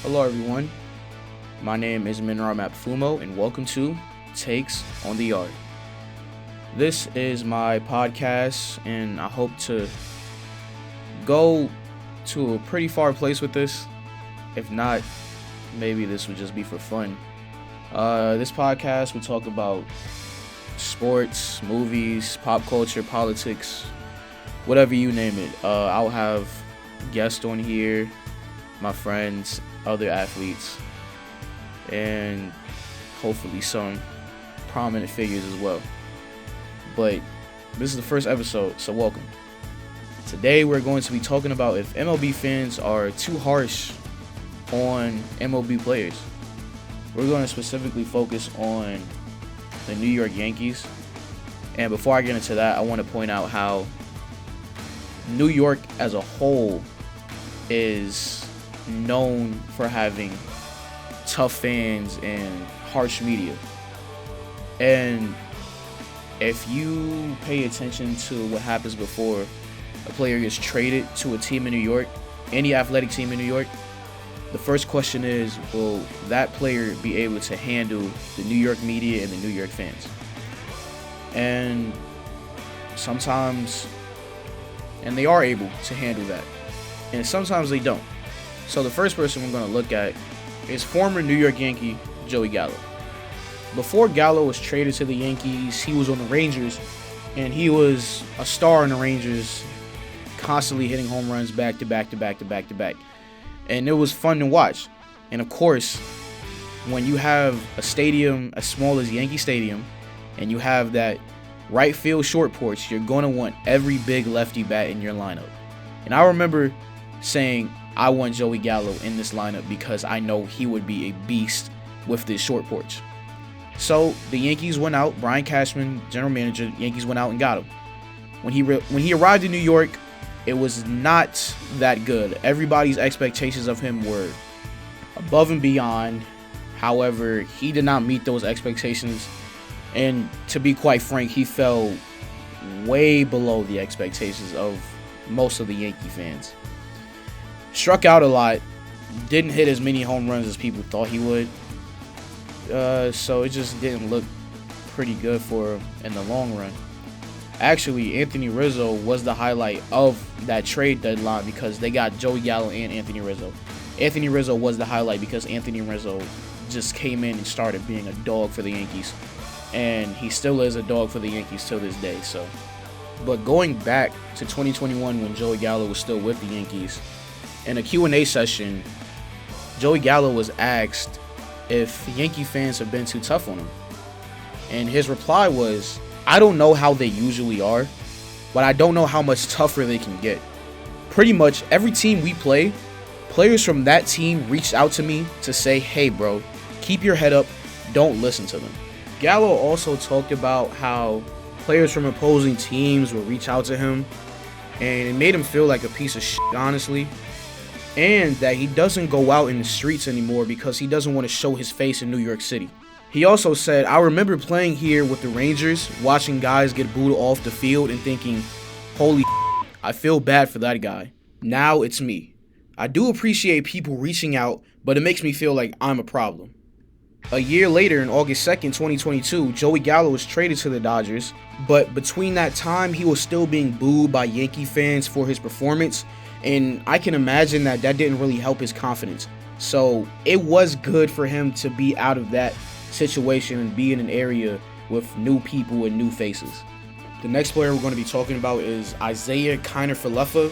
Hello, everyone. My name is Minrar Mapfumo, and welcome to Takes on the Yard. This is my podcast, and I hope to go to a pretty far place with this. If not, maybe this would just be for fun. This podcast will talk about sports, movies, pop culture, politics, whatever you name it. I'll have guests on here, my friends, other athletes, and hopefully some prominent figures as well. But this is the first episode, so welcome. Today we're going to be talking about if MLB fans are too harsh on MLB players. We're going to specifically focus on the New York Yankees. And before I get into that, I want to point out how New York as a whole is known for having tough fans and harsh media. And if you pay attention to what happens before a player gets traded to a team in New York, any athletic team in New York, the first question is, will that player be able to handle the New York media and the New York fans? And sometimes, and they are able to handle that, and sometimes they don't. So the first person we're going to look at is former New York Yankee Joey Gallo. Before Gallo was traded to the Yankees, he was on the Rangers, and he was a star in the Rangers, constantly hitting home runs back to back to back to back to back. And it was fun to watch. And of course, when you have a stadium as small as Yankee Stadium, and you have that right field short porch, you're going to want every big lefty bat in your lineup. And I remember saying, I want Joey Gallo in this lineup because I know he would be a beast with this short porch. So the Yankees went out. Brian Cashman, general manager, Yankees went out and got him. When he arrived in New York, it was not that good. Everybody's expectations of him were above and beyond. However, he did not meet those expectations. And to be quite frank, he fell way below the expectations of most of the Yankee fans. Struck out a lot, didn't hit as many home runs as people thought he would. So it just didn't look pretty good for him in the long run. Actually, Anthony Rizzo was the highlight of that trade deadline because they got Joey Gallo and Anthony Rizzo. Anthony Rizzo was the highlight because Anthony Rizzo just came in and started being a dog for the Yankees. And he still is a dog for the Yankees till this day. But going back to 2021 when Joey Gallo was still with the Yankees, in a Q&A session, Joey Gallo was asked if Yankee fans have been too tough on him. And his reply was, I don't know how they usually are, but I don't know how much tougher they can get. Pretty much every team we play, players from that team reached out to me to say, hey bro, keep your head up, don't listen to them. Gallo also talked about how players from opposing teams will reach out to him, and it made him feel like a piece of shit, honestly. And that he doesn't go out in the streets anymore because he doesn't want to show his face in New York City. He also said, I remember playing here with the Rangers, watching guys get booed off the field and thinking, holy shit, I feel bad for that guy. Now it's me. I do appreciate people reaching out, but it makes me feel like I'm a problem. A year later, on August 2nd, 2022, Joey Gallo was traded to the Dodgers, but between that time, he was still being booed by Yankee fans for his performance, and I can imagine that didn't really help his confidence. So it was good for him to be out of that situation and be in an area with new people and new faces. The next player we're going to be talking about is Isiah Kiner-Falefa.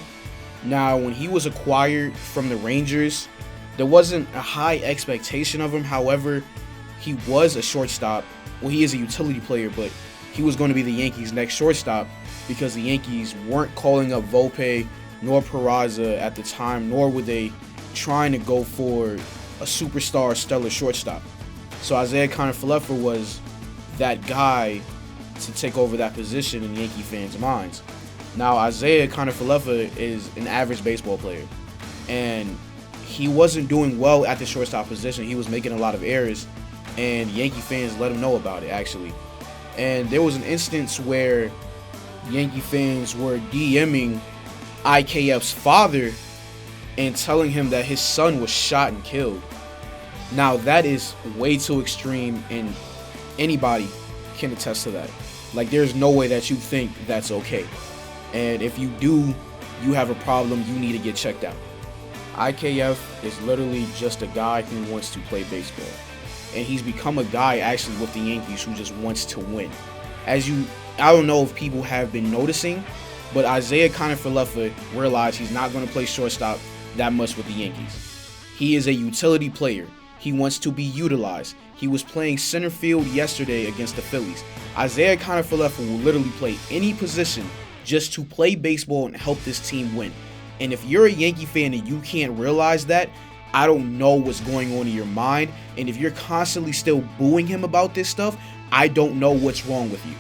Now, when he was acquired from the Rangers, there wasn't a high expectation of him. However, he was a shortstop. Well, he is a utility player, but he was going to be the Yankees' next shortstop because the Yankees weren't calling up Volpe nor Peraza at the time, nor were they trying to go for a superstar stellar shortstop. So Isiah Kiner-Falefa was that guy to take over that position in Yankee fans' minds. Now, Isiah Kiner-Falefa is an average baseball player, and he wasn't doing well at the shortstop position. He was making a lot of errors, and Yankee fans let him know about it, actually. And there was an instance where Yankee fans were DMing IKF's father and telling him that his son was shot and killed. Now, that is way too extreme, and anybody can attest to that. Like, there's no way that you think that's okay. And if you do, you have a problem, you need to get checked out. IKF is literally just a guy who wants to play baseball. And he's become a guy actually with the Yankees who just wants to win. I don't know if people have been noticing, but Isaiah Kiner-Falefa realized he's not going to play shortstop that much with the Yankees. He is a utility player. He wants to be utilized. He was playing center field yesterday against the Phillies. Isaiah Kiner-Falefa will literally play any position just to play baseball and help this team win. And if you're a Yankee fan and you can't realize that, I don't know what's going on in your mind. And if you're constantly still booing him about this stuff, I don't know what's wrong with you.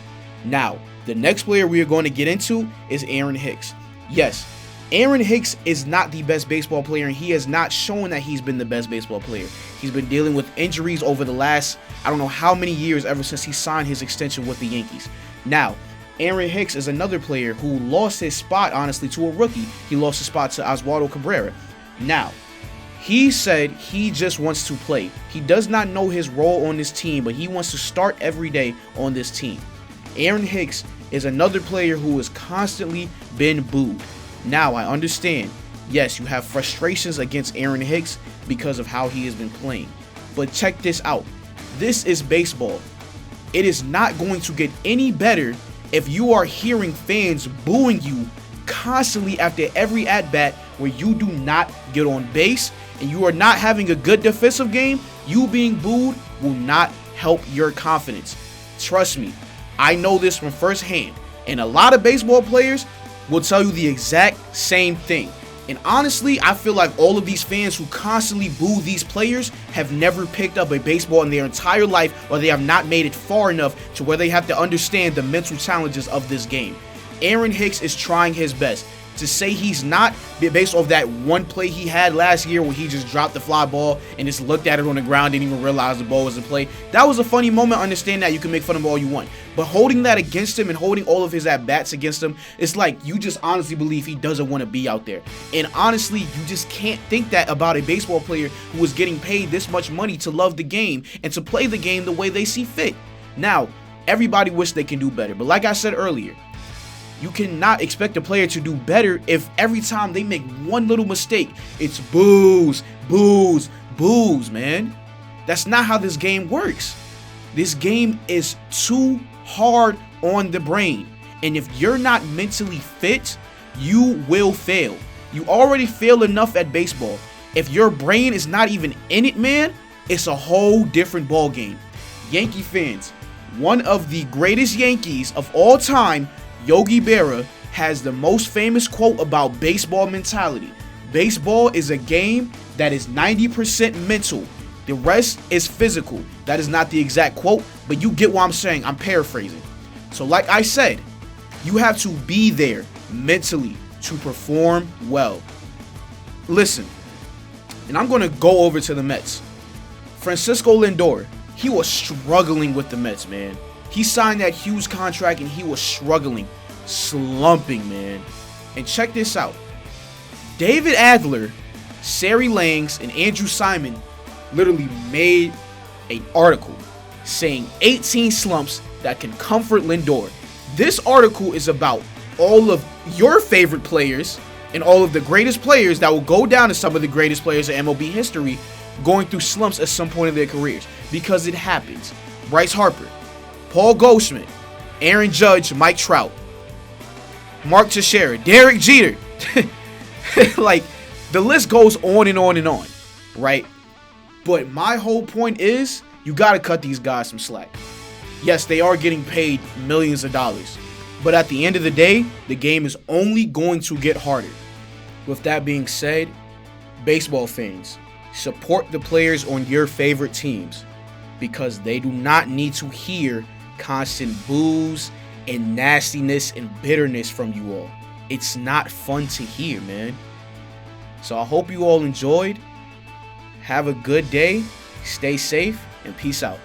Now, the next player we are going to get into is Aaron Hicks. Yes, Aaron Hicks is not the best baseball player, and he has not shown that he's been the best baseball player. He's been dealing with injuries over the last, I don't know how many years, ever since he signed his extension with the Yankees. Now, Aaron Hicks is another player who lost his spot, honestly, to a rookie. He lost his spot to Oswaldo Cabrera. Now, he said he just wants to play. He does not know his role on this team, but he wants to start every day on this team. Aaron Hicks is another player who has constantly been booed. Now, I understand, yes, you have frustrations against Aaron Hicks because of how he has been playing. But check this out. This is baseball. It is not going to get any better if you are hearing fans booing you constantly after every at-bat where you do not get on base and you are not having a good defensive game. You being booed will not help your confidence. Trust me, I know this from firsthand, and a lot of baseball players will tell you the exact same thing. And honestly, I feel like all of these fans who constantly boo these players have never picked up a baseball in their entire life, or they have not made it far enough to where they have to understand the mental challenges of this game. Aaron Hicks is trying his best. To say he's not, based off that one play he had last year where he just dropped the fly ball and just looked at it on the ground, didn't even realize the ball was in play. That was a funny moment. I understand that. You can make fun of him all you want. But holding that against him and holding all of his at-bats against him, it's like you just honestly believe he doesn't want to be out there. And honestly, you just can't think that about a baseball player who is getting paid this much money to love the game and to play the game the way they see fit. Now, everybody wish they can do better. But like I said earlier, you cannot expect a player to do better if every time they make one little mistake, it's boos, boos, boos, man. That's not how this game works. This game is too hard on the brain. And if you're not mentally fit, you will fail. You already fail enough at baseball. If your brain is not even in it, man, it's a whole different ball game. Yankee fans, one of the greatest Yankees of all time, Yogi Berra, has the most famous quote about baseball mentality. Baseball is a game that is 90% mental. The rest is physical. That is not the exact quote, but you get what I'm saying. I'm paraphrasing. So like I said, you have to be there mentally to perform well. Listen, and I'm going to go over to the Mets. Francisco Lindor, he was struggling with the Mets, man. He signed that huge contract and he was struggling, slumping, man. And check this out. David Adler, Sari Langs, and Andrew Simon literally made an article saying 18 slumps that can comfort Lindor. This article is about all of your favorite players and all of the greatest players that will go down as some of the greatest players in MLB history going through slumps at some point in their careers, because it happens. Bryce Harper, Paul Goldschmidt, Aaron Judge, Mike Trout, Mark Teixeira, Derek Jeter. Like, the list goes on and on and on, right? But my whole point is, you got to cut these guys some slack. Yes, they are getting paid millions of dollars, but at the end of the day, the game is only going to get harder. With that being said, baseball fans, support the players on your favorite teams, because they do not need to hear constant boos and nastiness and bitterness from you all. It's not fun to hear, man. So I hope you all enjoyed. Have a good day, stay safe, and peace out.